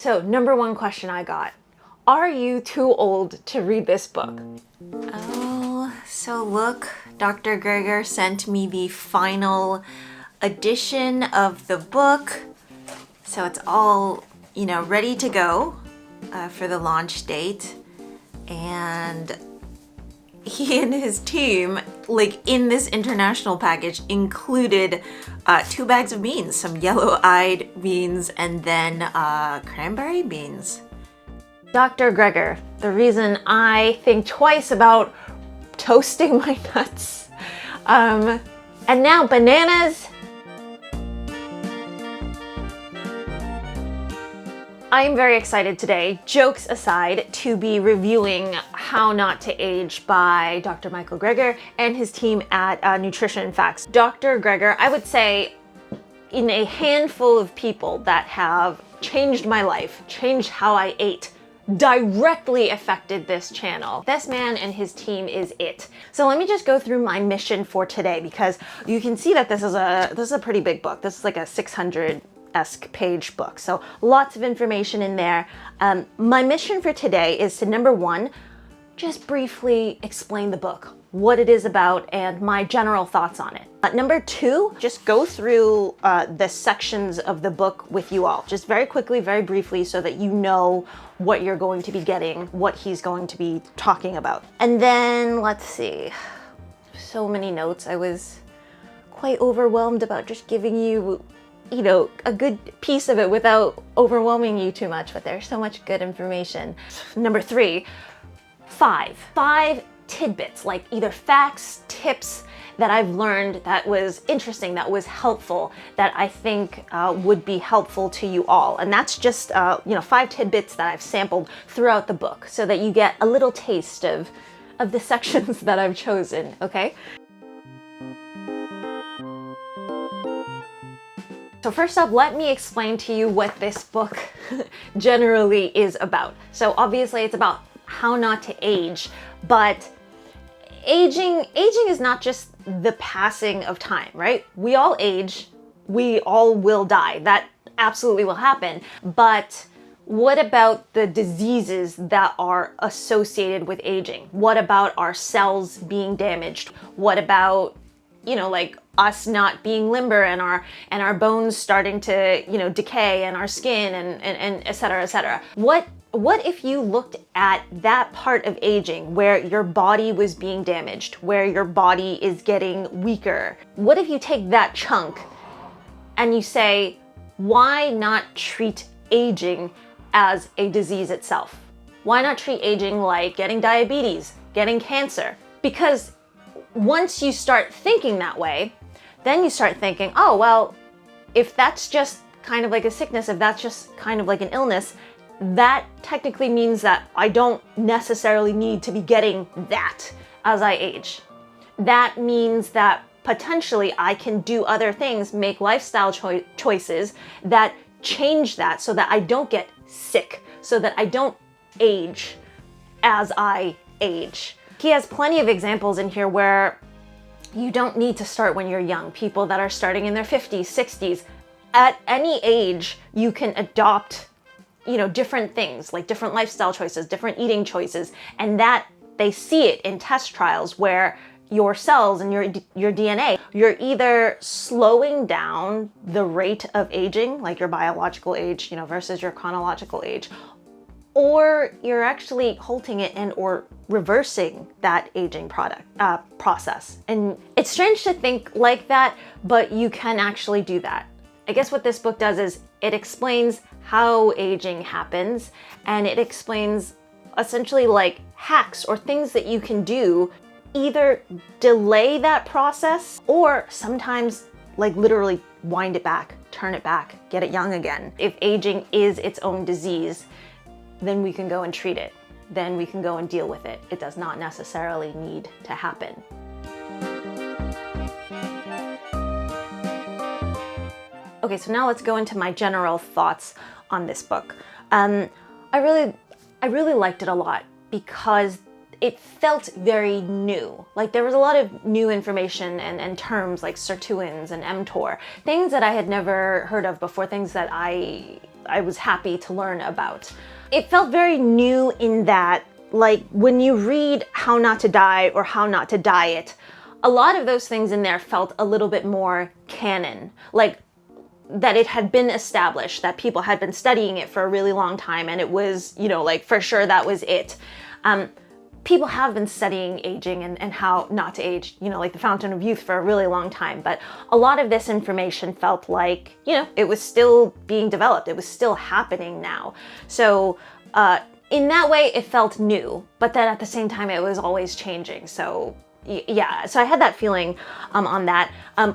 So, number one question I got, are you too old to read this book? Oh, so look, Dr. Greger sent me the final edition of the book. So it's all, ready to go for the launch date. And he and his team, in this international package, included 2 bags of beans, some yellow-eyed beans, and then cranberry beans. Dr. Greger, the reason I think twice about toasting my nuts. And now bananas. I'm very excited today, jokes aside, to be reviewing How Not to Age by Dr. Michael Greger and his team at Nutrition Facts. Dr. Greger, I would say, in a handful of people that have changed my life, changed how I ate, directly affected this channel. This man and his team is it. So let me just go through my mission for today, because you can see that this is a pretty big book. This is like a 600-esque page book. So lots of information in there. My mission for today is to, number one, just briefly explain the book, what it is about, and my general thoughts on it. Number two, just go through the sections of the book with you all, just very quickly, very briefly, so that you know what you're going to be getting, what he's going to be talking about. And then, let's see, so many notes. I was quite overwhelmed about just giving you, a good piece of it without overwhelming you too much, but there's so much good information. Number three, five tidbits, like either facts, tips that I've learned that was interesting, that was helpful, that I think would be helpful to you all. And that's just, 5 tidbits that I've sampled throughout the book so that you get a little taste of the sections that I've chosen, okay? So first up, let me explain to you what this book generally is about. So obviously it's about how not to age, but aging is not just the passing of time, right? We all age, we all will die. That absolutely will happen. But what about the diseases that are associated with aging? What about our cells being damaged? What about, us not being limber and our bones starting to, decay, and our skin and et cetera, et cetera? What if you looked at that part of aging where your body was being damaged, where your body is getting weaker? What if you take that chunk and you say, why not treat aging as a disease itself? Why not treat aging like getting diabetes, getting cancer? Because once you start thinking that way, then you start thinking, oh, well, if that's just kind of like a sickness, if that's just kind of like an illness, that technically means that I don't necessarily need to be getting that as I age. That means that potentially I can do other things, make lifestyle choices that change that so that I don't get sick, so that I don't age as I age. He has plenty of examples in here where you don't need to start when you're young. People that are starting in their 50s, 60s, at any age, you can adopt different things, like different lifestyle choices, different eating choices, and that they see it in test trials where your cells and your DNA, you're either slowing down the rate of aging, like your biological age, versus your chronological age, or you're actually halting it and or reversing that aging process. And it's strange to think like that, but you can actually do that. I guess what this book does is it explains how aging happens, and it explains essentially like hacks or things that you can do, either delay that process or sometimes like literally wind it back, turn it back, get it young again. If aging is its own disease, then we can go and treat it. Then we can go and deal with it. It does not necessarily need to happen. Okay, so now let's go into my general thoughts on this book. I really liked it a lot because it felt very new. Like there was a lot of new information and terms like sirtuins and mTOR, things that I had never heard of before, things that I I was happy to learn about. It felt very new in that, like, when you read How Not to Die or How Not to Diet, a lot of those things in there felt a little bit more canon, like that it had been established, that people had been studying it for a really long time, and it was, you know, like, for sure that was it. People have been studying aging and how not to age, you know, like the Fountain of Youth for a really long time, but a lot of this information felt like, you know, it was still being developed. It was still happening now. So in that way, it felt new, but then at the same time, it was always changing. So yeah, so I had that feeling on that.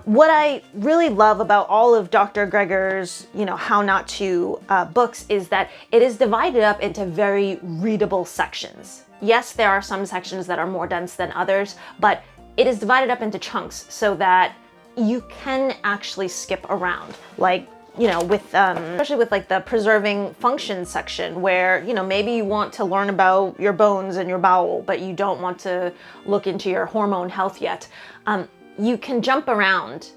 What I really love about all of Dr. Greger's, you know, How Not To books is that it is divided up into very readable sections. Yes, there are some sections that are more dense than others, but it is divided up into chunks so that you can actually skip around. Like, you know, with especially with like the preserving function section, where, you know, maybe you want to learn about your bones and your bowel, but you don't want to look into your hormone health yet. You can jump around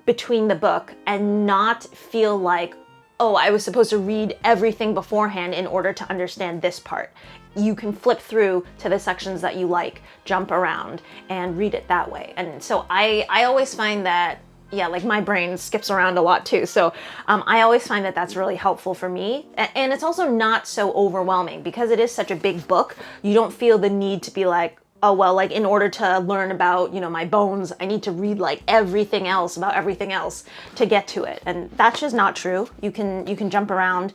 between the book and not feel like, oh, I was supposed to read everything beforehand in order to understand this part. You can flip through to the sections that you like, jump around, and read it that way. And so I always find that, yeah, like my brain skips around a lot too. So I always find that that's really helpful for me. And it's also not so overwhelming because it is such a big book. You don't feel the need to be like, oh, well, like in order to learn about, you know, my bones, I need to read like everything else about everything else to get to it. And that's just not true. You can jump around.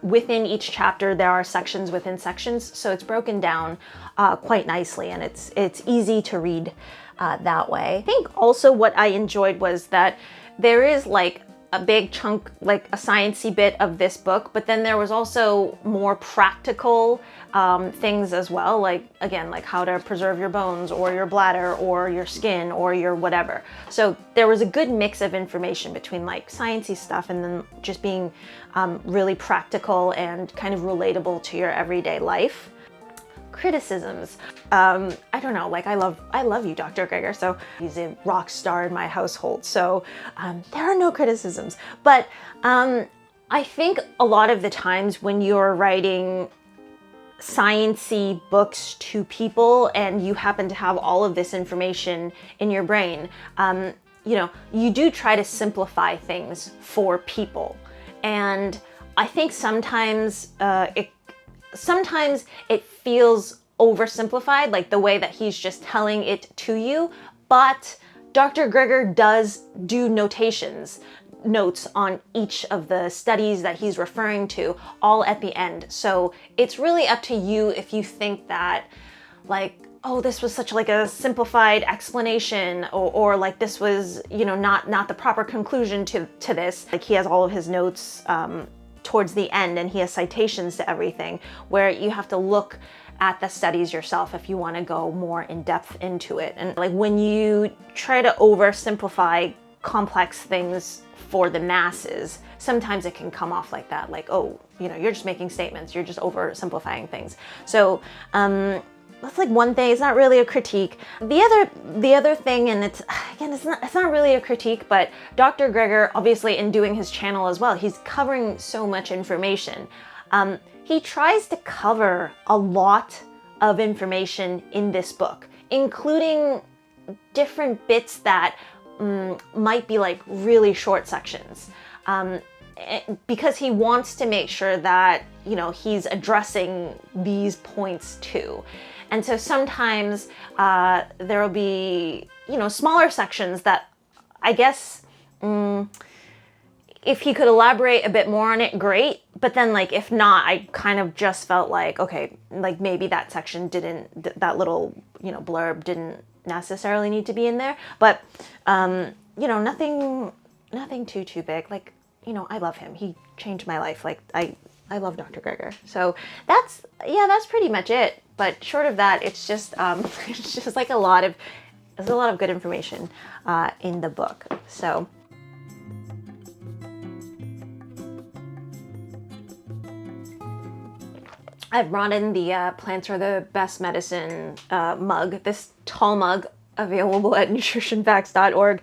Within each chapter, there are sections within sections. So it's broken down quite nicely, and it's easy to read that way. I think also what I enjoyed was that there is like a big chunk, like a sciencey bit of this book, but then there was also more practical things as well, like, again, like how to preserve your bones or your bladder or your skin or your whatever. So there was a good mix of information between like sciencey stuff and then just being really practical and kind of relatable to your everyday life. Criticisms. I don't know, like I love you, Dr. Greger, so he's a rock star in my household, so there are no criticisms. But I think a lot of the times when you're writing sciencey books to people and you happen to have all of this information in your brain, you know, you do try to simplify things for people. And I think sometimes it feels oversimplified, like the way that he's just telling it to you, but Dr. Greger does do notes on each of the studies that he's referring to, all at the end. So it's really up to you if you think that, like, oh, this was such like a simplified explanation, or like this was, you know, not the proper conclusion to this. Like, he has all of his notes towards the end, and he has citations to everything, where you have to look at the studies yourself if you want to go more in depth into it. And like when you try to oversimplify complex things for the masses, sometimes it can come off like that, like, oh, you know, you're just making statements, you're just oversimplifying things. So that's like one thing. It's not really a critique. The other thing, and it's not really a critique, but Dr. Greger, obviously in doing his channel as well, he's covering so much information. He tries to cover a lot of information in this book, including different bits that might be like really short sections, because he wants to make sure that, you know, he's addressing these points too. And so sometimes there will be, you know, smaller sections that I guess if he could elaborate a bit more on it, great. But then, like, if not, I kind of just felt like, okay, like maybe that section that little, you know, blurb didn't necessarily need to be in there. But, you know, nothing too big. Like, you know, I love him. He changed my life. Like, I love Dr. Greger. So that's pretty much it. But short of that, it's just it's just like there's a lot of good information in the book. So I've brought in the Plants Are the Best Medicine mug, this tall mug available at nutritionfacts.org.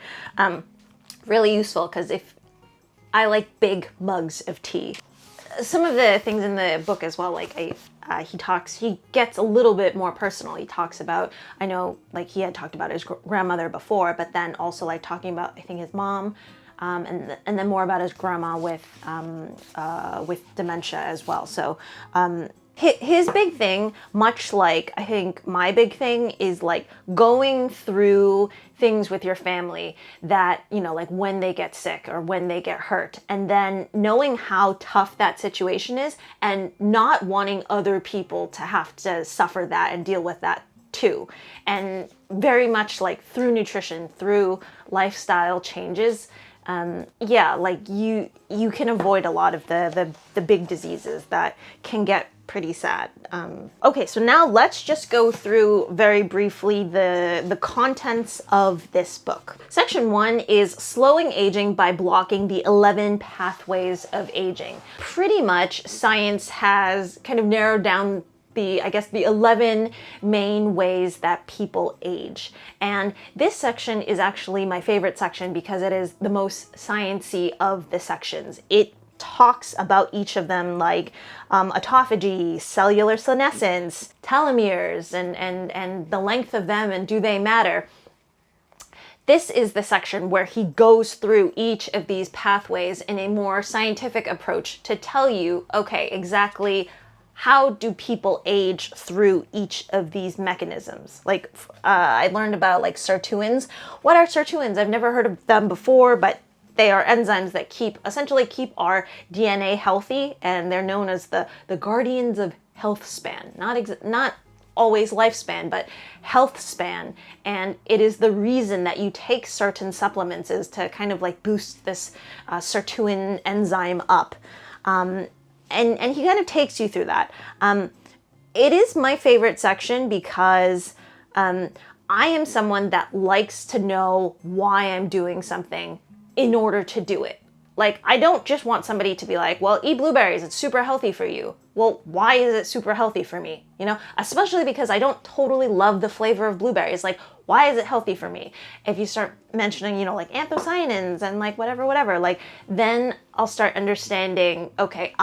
Really useful because if I like big mugs of tea. some of the things in the book as well, like he gets a little bit more personal. He talks about, I know, like he had talked about his grandmother before, but then also like talking about, I think, his mom, and then more about his grandma with dementia as well. So his big thing, much like I think my big thing, is like going through things with your family that, you know, like when they get sick or when they get hurt, and then knowing how tough that situation is and not wanting other people to have to suffer that and deal with that too. And very much like through nutrition, through lifestyle changes, yeah, like you can avoid a lot of the big diseases that can get pretty sad. Okay, so now let's just go through very briefly the contents of this book. Section 1 is slowing aging by blocking the 11 pathways of aging. Pretty much science has kind of narrowed down the 11 main ways that people age. And this section is actually my favorite section because it is the most sciencey of the sections. It talks about each of them, like autophagy, cellular senescence, telomeres, and the length of them, and do they matter. This is the section where he goes through each of these pathways in a more scientific approach to tell you, okay, exactly how do people age through each of these mechanisms. Like I learned about like sirtuins. What are sirtuins? I've never heard of them before, but they are enzymes that essentially keep our DNA healthy, and they're known as the guardians of health span. Not always lifespan, but health span. And it is the reason that you take certain supplements is to kind of like boost this sirtuin enzyme up. And he kind of takes you through that. It is my favorite section because I am someone that likes to know why I'm doing something in order to do it. Like, I don't just want somebody to be like, well, eat blueberries, it's super healthy for you. Well, why is it super healthy for me? You know, especially because I don't totally love the flavor of blueberries. Like, why is it healthy for me? If you start mentioning, you know, like anthocyanins and like whatever, like then I'll start understanding, okay,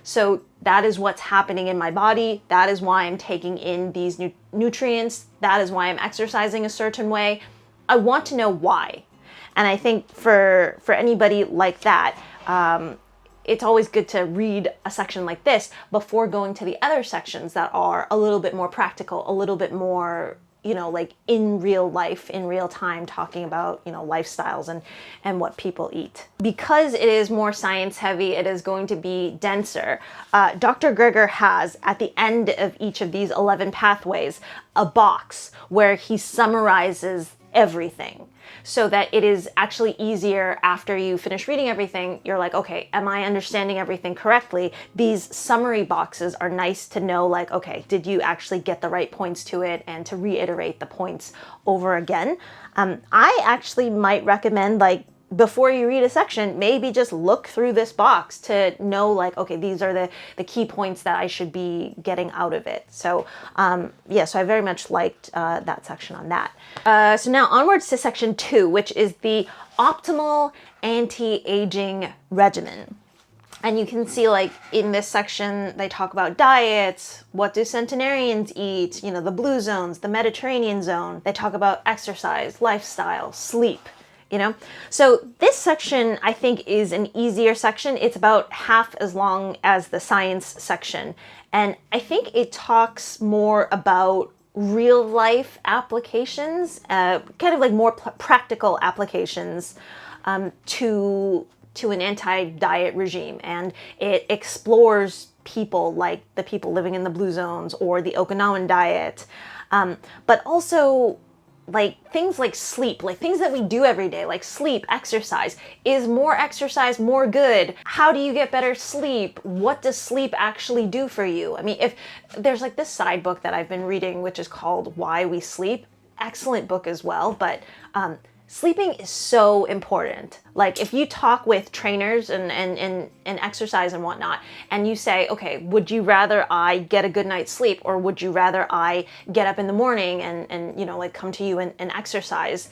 so that is what's happening in my body. That is why I'm taking in these nutrients. That is why I'm exercising a certain way. I want to know why. And I think for anybody like that, it's always good to read a section like this before going to the other sections that are a little bit more practical, a little bit more, you know, like in real life, in real time, talking about, you know, lifestyles and what people eat. Because it is more science heavy, it is going to be denser. Dr. Greger has, at the end of each of these 11 pathways, a box where he summarizes everything, so that it is actually easier after you finish reading everything. You're like, okay, am I understanding everything correctly? These summary boxes are nice to know, like, okay, did you actually get the right points to it, and to reiterate the points over again. I actually might recommend, like, before you read a section, maybe just look through this box to know, like, okay, these are the key points that I should be getting out of it. So yeah, so I very much liked that section on that. So now onwards to section 2, which is the optimal anti-aging regimen. And you can see, like, in this section, they talk about diets, what do centenarians eat, you know, the blue zones, the Mediterranean zone. They talk about exercise, lifestyle, sleep. You know, so this section I think is an easier section. It's about half as long as the science section, and I think it talks more about real life applications, kind of like more practical applications to an anti-diet regime, and it explores people like the people living in the blue zones or the Okinawan diet, but also like things like sleep, like things that we do every day, like sleep, exercise. Is more exercise more good? How do you get better sleep? What does sleep actually do for you? I mean, if there's like this side book that I've been reading, which is called Why We Sleep. Excellent book as well, but sleeping is so important. Like, if you talk with trainers and exercise and whatnot, and you say, okay, would you rather I get a good night's sleep, or would you rather I get up in the morning and you know, like come to you and exercise?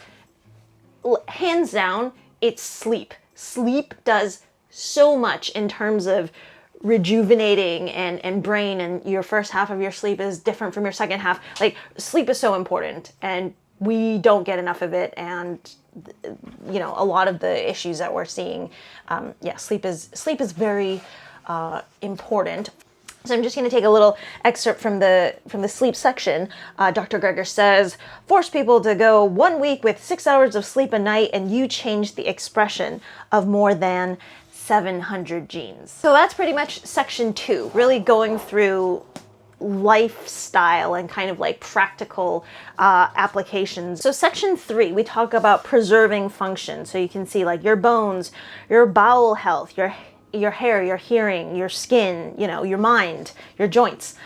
Hands down, it's sleep. Sleep does so much in terms of rejuvenating and brain, and your first half of your sleep is different from your second half. Like, sleep is so important, and we don't get enough of it. And you know, a lot of the issues that we're seeing, sleep is very important. So I'm just going to take a little excerpt from the sleep section. Dr. Greger says, force people to go 1 week with 6 hours of sleep a night and you change the expression of more than 700 genes. So that's pretty much section 2, really going through lifestyle and kind of like practical applications. So section 3, we talk about preserving function. So you can see like your bones, your bowel health, your hair, your hearing, your skin, you know, your mind, your joints.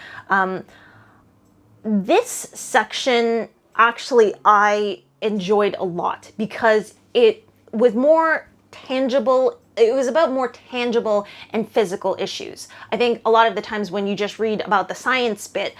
This section actually I enjoyed a lot because it was more tangible. It was about more tangible and physical issues. I think a lot of the times when you just read about the science bit,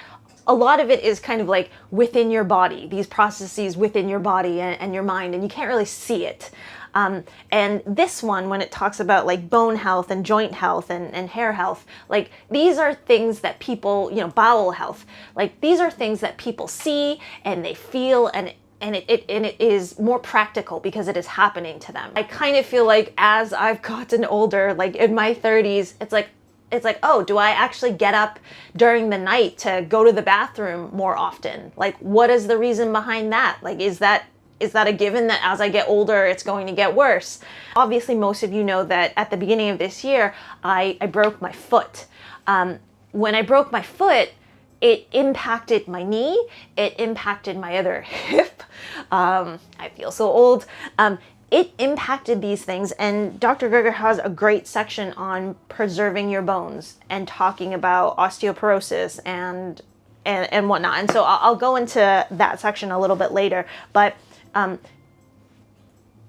a lot of it is kind of like within your body, these processes within your body and your mind, and you can't really see it. And this one, when it talks about like bone health and joint health and hair health, like these are things that people, you know, bowel health, like these are things that people see and they feel, and it is more practical because it is happening to them. I kind of feel like as I've gotten older, like in my 30s, it's like, oh, do I actually get up during the night to go to the bathroom more often? Like, what is the reason behind that? Like, is that a given that as I get older, it's going to get worse? Obviously, most of you know that at the beginning of this year, I broke my foot. When I broke my foot, it impacted my knee, it impacted my other hip. I feel so old. It impacted these things, and Dr. Greger has a great section on preserving your bones and talking about osteoporosis and whatnot. And so I'll go into that section a little bit later, but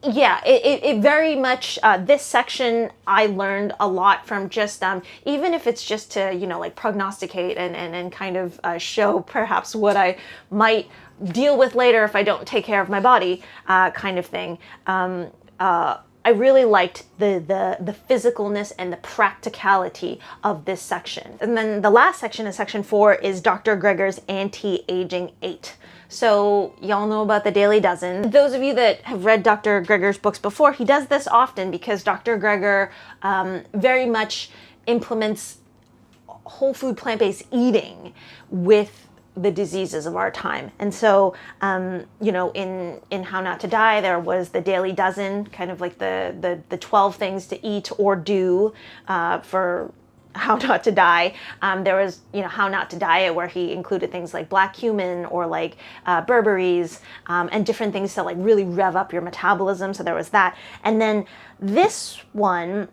yeah, it very much, this section I learned a lot from, just even if it's just to, you know, like prognosticate and kind of show perhaps what I might deal with later if I don't take care of my body, kind of thing. I really liked the physicalness and the practicality of this section. And then the last section in section 4 is Dr. Greger's Anti-Aging 8. So y'all know about the Daily Dozen. Those of you that have read Dr. Greger's books before, he does this often because Dr. Greger very much implements whole food plant-based eating with the diseases of our time. And so, you know, in How Not to Die, there was the Daily Dozen, kind of like the 12 things to eat or do for How Not to Die. There was, you know, How Not to Diet, where he included things like black cumin or like berberries and different things to like really rev up your metabolism. So there was that. And then this one,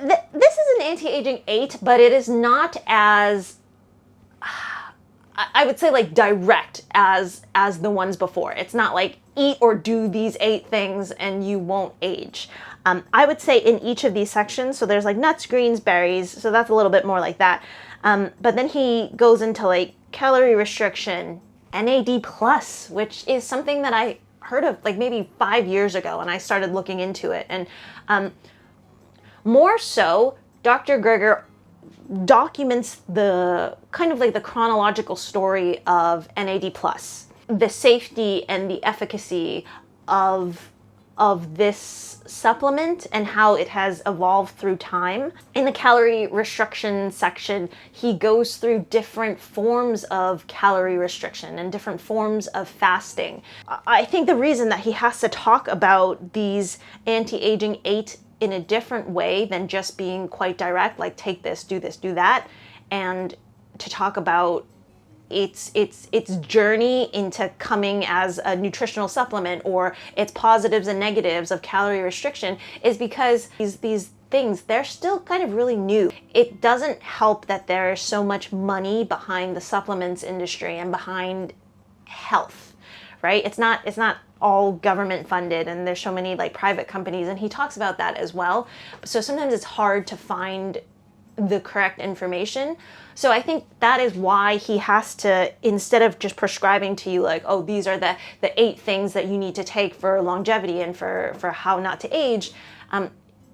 this is an anti-aging 8, but it is not as, I would say, like direct as the ones before. It's not like eat or do these 8 things and you won't age. I would say in each of these sections, so there's like nuts, greens, berries, so that's a little bit more like that. But then he goes into like calorie restriction, NAD+, which is something that I heard of like maybe 5 years ago, and I started looking into it. And more so, Dr. Greger documents the kind of like the chronological story of NAD+, the safety and the efficacy of this supplement and how it has evolved through time. In the calorie restriction section, he goes through different forms of calorie restriction and different forms of fasting. I think the reason that he has to talk about these anti-aging 8 in a different way than just being quite direct, like take this, do that, and to talk about its journey into coming as a nutritional supplement, or its positives and negatives of calorie restriction, is because these things, they're still kind of really new. It doesn't help that there's so much money behind the supplements industry and behind health, right? It's not all government funded, and there's so many like private companies, and he talks about that as well. So sometimes it's hard to find the correct information. So I think that is why he has to, instead of just prescribing to you like, oh, these are the 8 things that you need to take for longevity and for how not to age,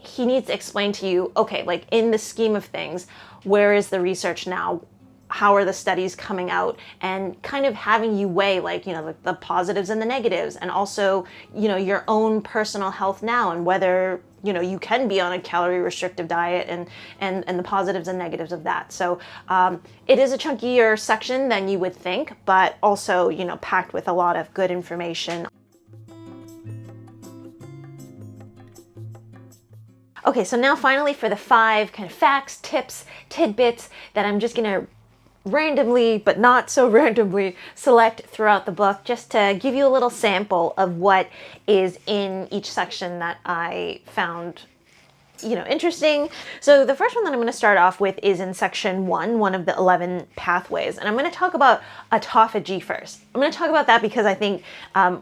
he needs to explain to you, okay, like in the scheme of things, where is the research now? How are the studies coming out? And kind of having you weigh, like, you know, the positives and the negatives, and also, you know, your own personal health now, and whether, you know, you can be on a calorie restrictive diet, and the positives and negatives of that. So it is a chunkier section than you would think, but also, you know, packed with a lot of good information. Okay, so now finally for the 5 kind of facts, tips, tidbits that I'm just gonna randomly, but not so randomly, select throughout the book, just to give you a little sample of what is in each section that I found, you know, interesting. So the first one that I'm going to start off with is in section 1, one of the 11 pathways. And I'm going to talk about autophagy first. I'm going to talk about that because I think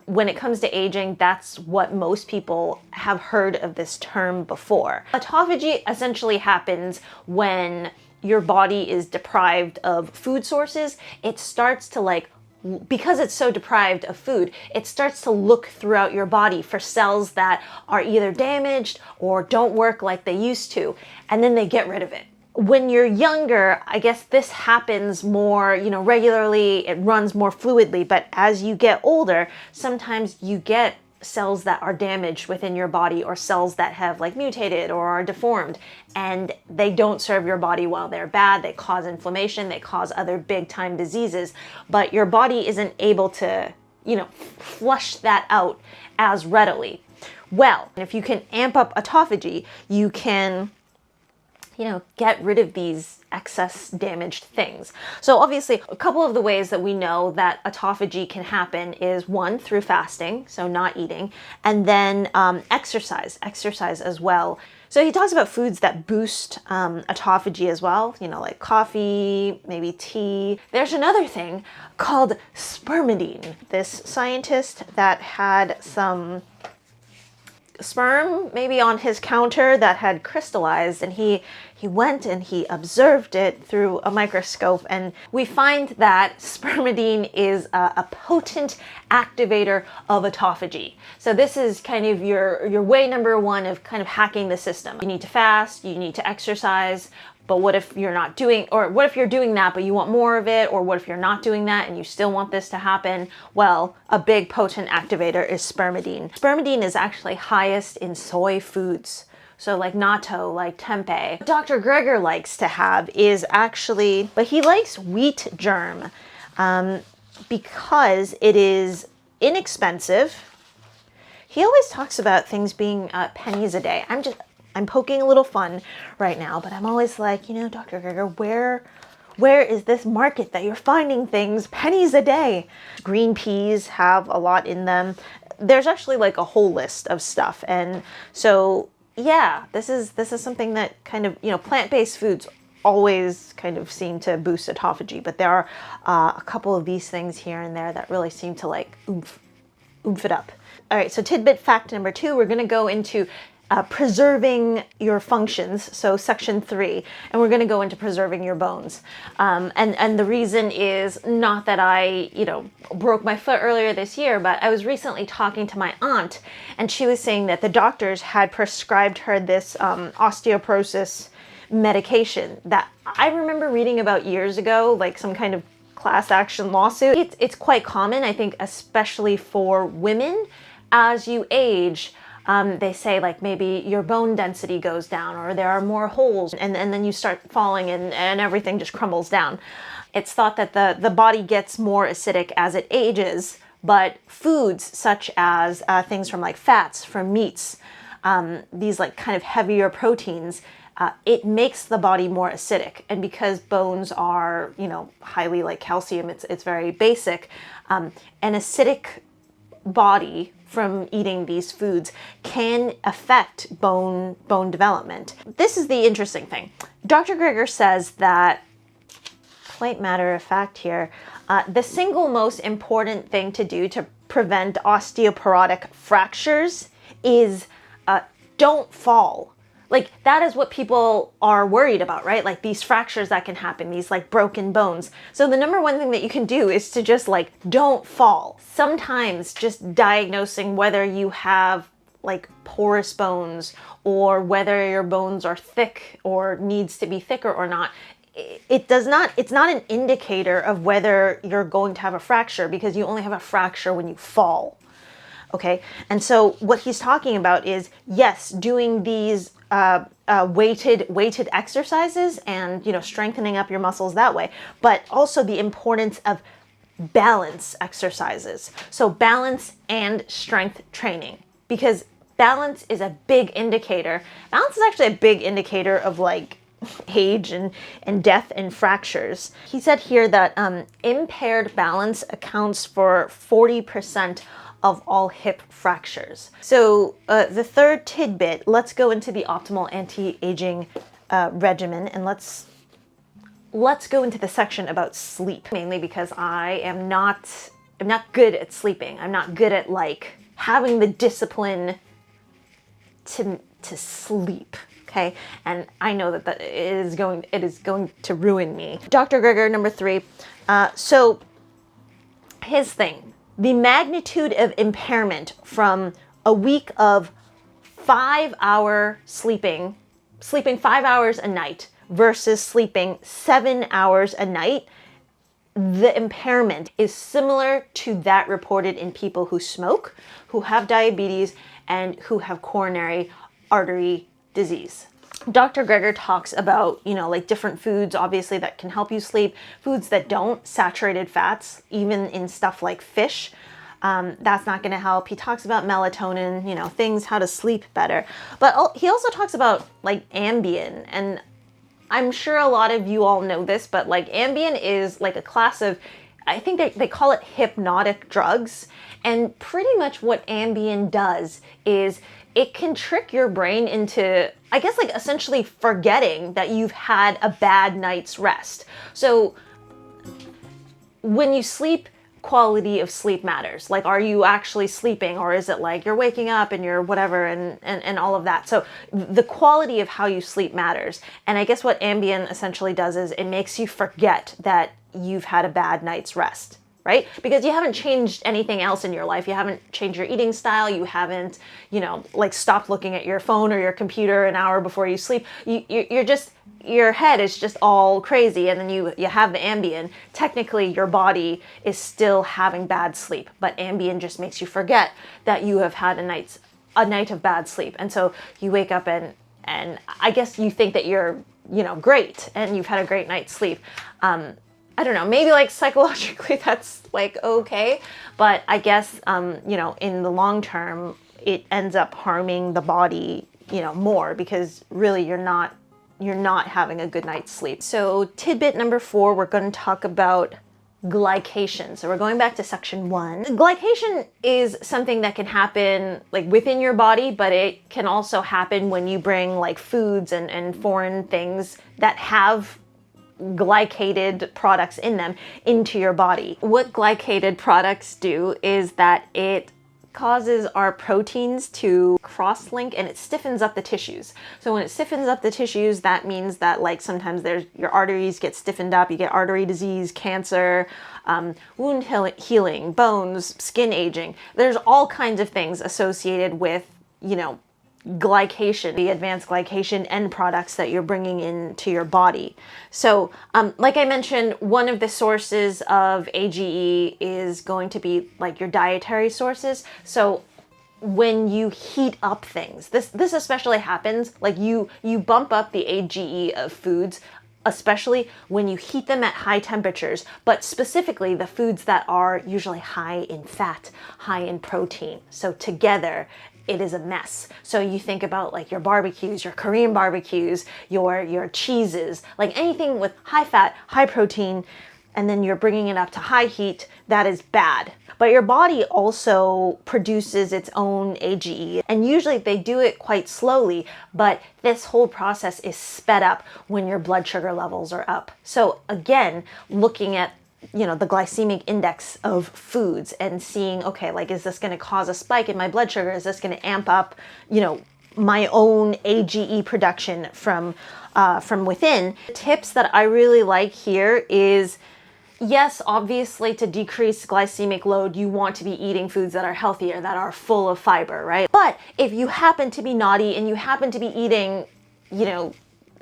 when it comes to aging, that's what most people have heard of this term before. Autophagy essentially happens when your body is deprived of food sources. It starts to, like, because it's so deprived of food, it starts to look throughout your body for cells that are either damaged or don't work like they used to, and then they get rid of it. When you're younger, I guess this happens more, you know, regularly, it runs more fluidly, but as you get older, sometimes you get cells that are damaged within your body, or cells that have, like, mutated or are deformed, and they don't serve your body well. They're bad, they cause inflammation, they cause other big time diseases, but your body isn't able to, you know, flush that out as readily. Well, if you can amp up autophagy, you can, you know, get rid of these excess damaged things. So obviously, a couple of the ways that we know that autophagy can happen is 1, through fasting, so not eating, and then exercise as well. So he talks about foods that boost autophagy as well, you know, like coffee, maybe tea. There's another thing called spermidine. This scientist that had some sperm maybe on his counter that had crystallized, and he went and he observed it through a microscope, and we find that spermidine is a potent activator of autophagy. So this is kind of your way number 1 of kind of hacking the system. You need to fast, you need to exercise, but what if you're not doing, or what if you're doing that but you want more of it, or what if you're not doing that and you still want this to happen? Well, a big potent activator is spermidine. Spermidine is actually highest in soy foods. So like natto, like tempeh. What Dr. Greger likes to have is actually, but he likes wheat germ because it is inexpensive. He always talks about things being pennies a day. I'm poking a little fun right now, but I'm always like, you know, Dr. Greger, where is this market that you're finding things pennies a day? Green peas have a lot in them. There's actually like a whole list of stuff. And so, yeah, this is something that kind of, you know, plant-based foods always kind of seem to boost autophagy, but there are a couple of these things here and there that really seem to, like, oomph it up. All right, so tidbit fact number 2, we're going to go into preserving your functions, so section 3, and we're going to go into preserving your bones. And the reason is not that I, you know, broke my foot earlier this year, but I was recently talking to my aunt, and she was saying that the doctors had prescribed her this osteoporosis medication that I remember reading about years ago, like some kind of class action lawsuit. It's quite common, I think, especially for women. As you age, they say, like, maybe your bone density goes down, or there are more holes, and then you start falling and everything just crumbles down. It's thought that the body gets more acidic as it ages, but foods such as things from, like, fats, from meats, these, like, kind of heavier proteins, it makes the body more acidic. And because bones are, you know, highly, like, calcium, it's very basic, an acidic body from eating these foods can affect bone development. This is the interesting thing. Dr. Greger says that, quite matter of fact here, the single most important thing to do to prevent osteoporotic fractures is don't fall. Like, that is what people are worried about, right? Like, these fractures that can happen, these, like, broken bones. So the number 1 thing that you can do is to just, like, don't fall. Sometimes just diagnosing whether you have like porous bones, or whether your bones are thick or needs to be thicker or not, it's not an indicator of whether you're going to have a fracture, because you only have a fracture when you fall. Okay, and so what he's talking about is, yes, doing these weighted exercises and, you know, strengthening up your muscles that way, but also the importance of balance exercises. So balance and strength training, because balance is a big indicator. Balance is actually a big indicator of like age and death and fractures. He said here that impaired balance accounts for 40% of all hip fractures. So the third tidbit, let's go into the optimal anti-aging regimen, and let's go into the section about sleep, mainly because I'm not good at sleeping. I'm not good at like having the discipline to sleep. Okay, and I know that it is going to ruin me. Dr. Greger, number 3. So his thing, the magnitude of impairment from a week of 5-hour sleeping 5 hours a night versus sleeping 7 hours a night, the impairment is similar to that reported in people who smoke, who have diabetes, and who have coronary artery disease. Dr. Greger talks about, you know, like different foods, obviously, that can help you sleep, foods that don't, saturated fats, even in stuff like fish. That's not going to help. He talks about melatonin, you know, things, how to sleep better. But he also talks about like Ambien, and I'm sure a lot of you all know this, but like Ambien is like a class of, I think they call it hypnotic drugs. And pretty much what Ambien does is it can trick your brain into, I guess, like essentially forgetting that you've had a bad night's rest. So when you sleep, quality of sleep matters. Like, are you actually sleeping, or is it like you're waking up and you're whatever and all of that? So the quality of how you sleep matters. And I guess what Ambien essentially does is it makes you forget that you've had a bad night's rest, right? Because you haven't changed anything else in your life. You haven't changed your eating style. You haven't, you know, like stopped looking at your phone or your computer an hour before you sleep. You're just, your head is just all crazy, and then you have the Ambien. Technically, your body is still having bad sleep, but Ambien just makes you forget that you have had a night of bad sleep. And so you wake up and I guess you think that you're, you know, great and you've had a great night's sleep. I don't know, maybe like psychologically that's like okay, but I guess, you know, in the long term, it ends up harming the body, you know, more, because really you're not having a good night's sleep. So tidbit number 4, we're going to talk about glycation. So we're going back to section 1. Glycation is something that can happen like within your body, but it can also happen when you bring like foods and foreign things that have glycated products in them into your body. What glycated products do is that it causes our proteins to cross-link, and it stiffens up the tissues. So when it stiffens up the tissues, that means that like sometimes your arteries get stiffened up, you get artery disease, cancer, wound healing, bones, skin aging. There's all kinds of things associated with, you know, glycation, the advanced glycation end products that you're bringing into your body. So like I mentioned, one of the sources of AGE is going to be like your dietary sources. So when you heat up things, this especially happens, like you bump up the AGE of foods, especially when you heat them at high temperatures, but specifically the foods that are usually high in fat, high in protein. So together, it is a mess. So you think about like your barbecues, your Korean barbecues, your cheeses, like anything with high fat, high protein, and then you're bringing it up to high heat, that is bad. But your body also produces its own AGE, and usually they do it quite slowly, but this whole process is sped up when your blood sugar levels are up. So again, looking at, you know, the glycemic index of foods and seeing, okay, like, is this going to cause a spike in my blood sugar? Is this going to amp up, you know, my own AGE production from within? Tips that I really like here is yes, obviously to decrease glycemic load, you want to be eating foods that are healthier, that are full of fiber, right? But if you happen to be naughty and you happen to be eating, you know,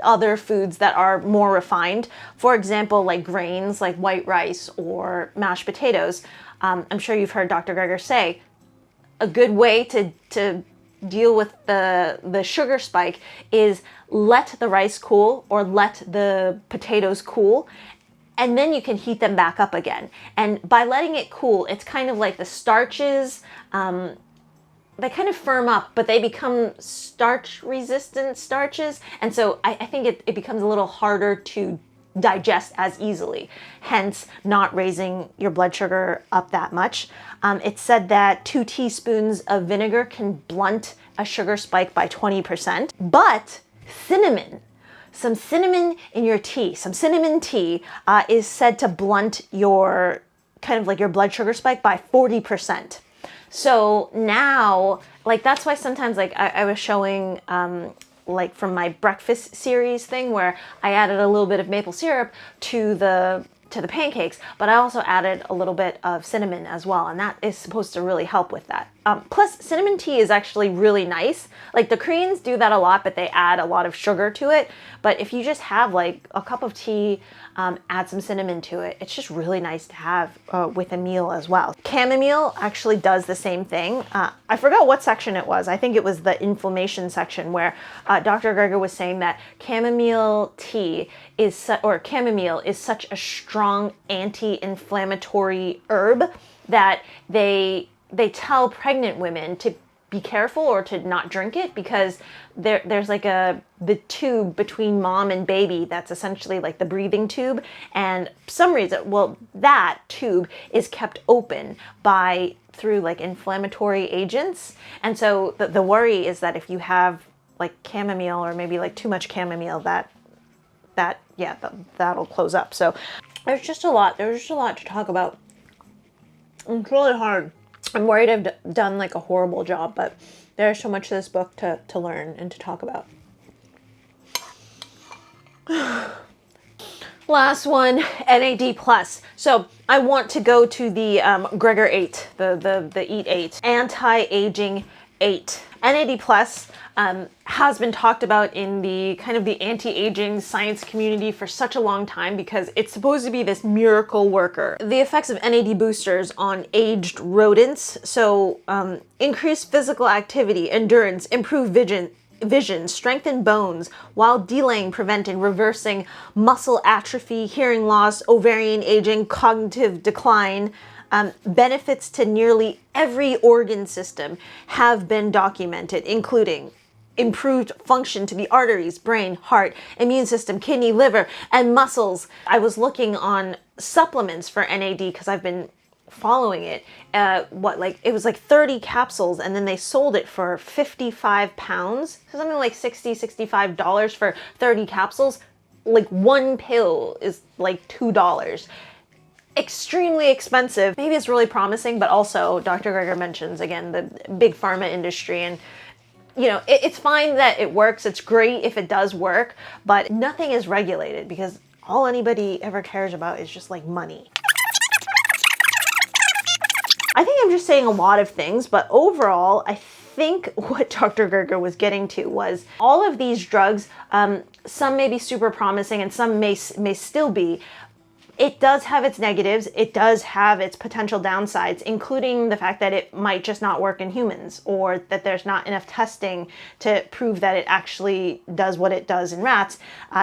other foods that are more refined, for example, like grains, like white rice or mashed potatoes, I'm sure you've heard Dr. Greger say, a good way to deal with the sugar spike is let the rice cool or let the potatoes cool, and then you can heat them back up again. And by letting it cool, it's kind of like the starches, they kind of firm up, but they become starch-resistant starches. And so I think it becomes a little harder to digest as easily, hence not raising your blood sugar up that much. It's said that 2 teaspoons of vinegar can blunt a sugar spike by 20%, but cinnamon, some cinnamon in your tea, some cinnamon tea is said to blunt your kind of like your blood sugar spike by 40%. So now, like, that's why sometimes, like, I was showing, like, from my breakfast series thing where I added a little bit of maple syrup to the pancakes, but I also added a little bit of cinnamon as well, and that is supposed to really help with that. Plus, cinnamon tea is actually really nice. Like, the Koreans do that a lot, but they add a lot of sugar to it. But if you just have, like, a cup of tea, add some cinnamon to it, it's just really nice to have with a meal as well. Chamomile actually does the same thing. I forgot what section it was. I think it was the inflammation section where Dr. Greger was saying that chamomile tea chamomile is such a strong anti-inflammatory herb that they tell pregnant women to be careful or to not drink it because there's like the tube between mom and baby that's essentially like the breathing tube, and for some reason, well, that tube is kept open through like inflammatory agents. And so the worry is that if you have like chamomile or maybe like too much chamomile, that'll close up. So there's just a lot to talk about. It's really hard. I'm worried I've done like a horrible job, but there's so much to this book to learn and to talk about. Last one, NAD+. So I want to go to the Greger 8, the Eat 8, Anti-Aging 8. NAD+ has been talked about in the kind of the anti-aging science community for such a long time because it's supposed to be this miracle worker. The effects of NAD boosters on aged rodents, so increased physical activity, endurance, improved vision, strengthen bones, while delaying, preventing, reversing muscle atrophy, hearing loss, ovarian aging, cognitive decline. Benefits to nearly every organ system have been documented, including improved function to the arteries, brain, heart, immune system, kidney, liver, and muscles. I was looking on supplements for NAD because I've been following it. It was like 30 capsules, and then they sold it for 55 pounds, so something like $65 for 30 capsules. Like one pill is like $2. Extremely expensive. Maybe it's really promising, but also Dr. Greger mentions, again, the big pharma industry, and you know, it's fine that it works. It's great if it does work, but nothing is regulated because all anybody ever cares about is just like money. I think I'm just saying a lot of things, but overall, I think what Dr. Greger was getting to was all of these drugs, some may be super promising and some may still be. It does have its negatives. It does have its potential downsides, including the fact that it might just not work in humans, or that there's not enough testing to prove that it actually does what it does in rats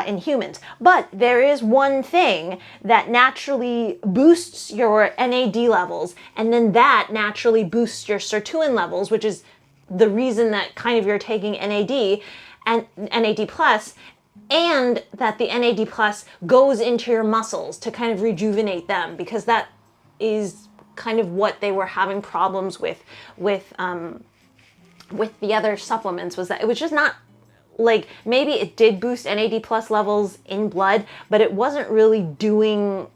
in humans. But there is one thing that naturally boosts your NAD levels, and then that naturally boosts your sirtuin levels, which is the reason that kind of you're taking NAD and NAD+, and that the NAD+ goes into your muscles to kind of rejuvenate them, because that is kind of what they were having problems with the other supplements, was that it was just not, like, maybe it did boost NAD+ levels in blood, but it wasn't really doing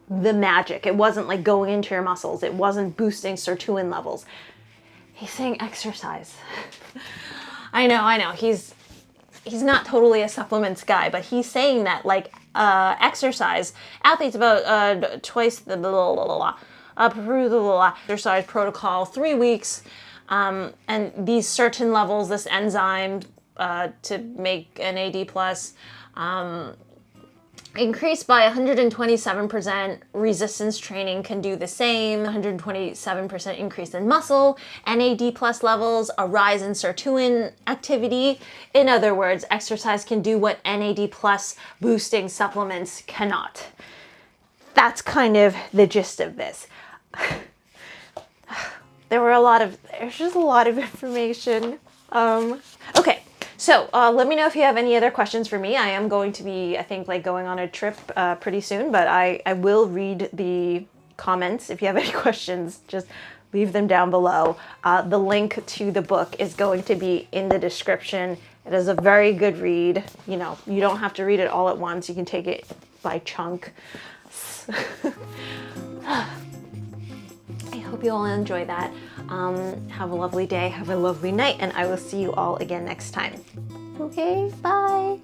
the magic. It wasn't like going into your muscles. It wasn't boosting sirtuin levels. He's saying exercise. I know. He's not totally a supplements guy, but he's saying that, like, exercise. Athletes about twice the exercise protocol, 3 weeks, and these certain levels, this enzyme to make NAD plus, increased by 127%. Resistance training can do the same. 127% increase in muscle. NAD plus levels, a rise in sirtuin activity. In other words, exercise can do what NAD plus boosting supplements cannot. That's kind of the gist of this. There's just a lot of information. Okay. So let me know if you have any other questions for me. I am going to be, I think, like going on a trip pretty soon, but I will read the comments. If you have any questions, just leave them down below. The link to the book is going to be in the description. It is a very good read. You know, you don't have to read it all at once. You can take it by chunk. I hope you all enjoy that. Have a lovely day, have a lovely night, and I will see you all again next time. Okay, bye.